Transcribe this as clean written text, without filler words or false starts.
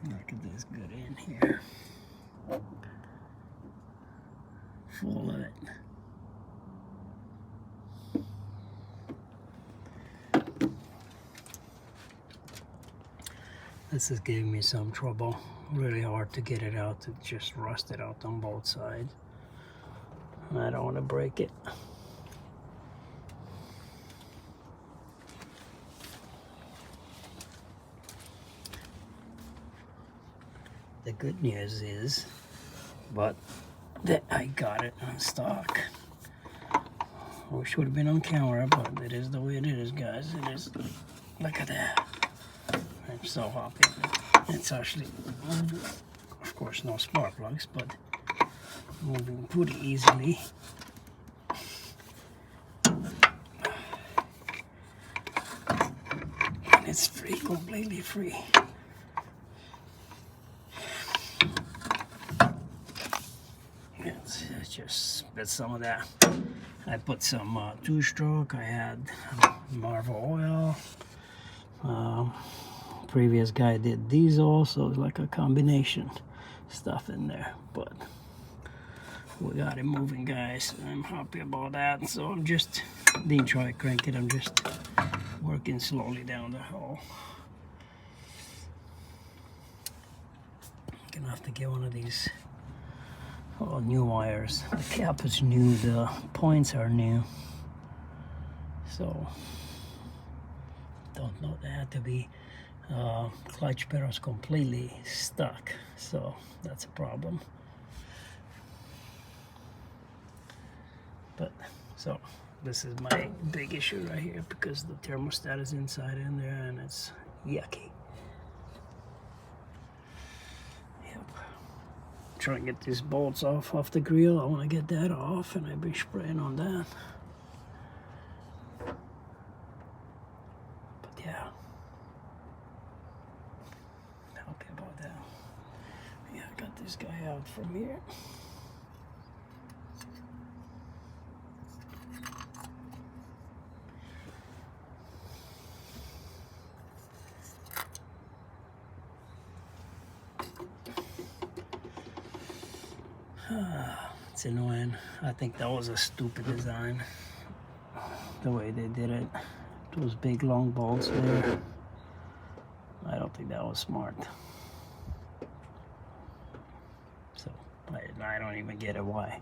Look at this good in here. Full of it. This is giving me some trouble. Really hard to get it out. It just rusted out on both sides. And I don't want to break it. The good news is, that I got it on stock. Wish it would have been on camera, but it is the way it is, guys. It is. Look at that. I'm so happy. It's actually moving. Of course, no spark plugs, but moving pretty easily. And it's free, completely free. Let's just spit some of that. I put some two-stroke. I had Marvel oil. Previous guy did diesel, so it's like a combination stuff in there. But we got it moving, guys. I'm happy about that. So I'm just didn't try to crank it. I'm just working slowly down the hole. Gonna have to get one of these new wires. The cap is new, the points are new, so don't know, they had to be clutch pedals completely stuck, so that's a problem. But so this is my big issue right here, because the thermostat is inside in there and it's yucky. Try and get these bolts off the grill. I want to get that off, and I've been spraying on that. But yeah, happy about that. Yeah, I got this guy out from here. It's annoying. I think that was a stupid design, the way they did it. Those big long bolts there. I don't think that was smart. So I don't even get it why.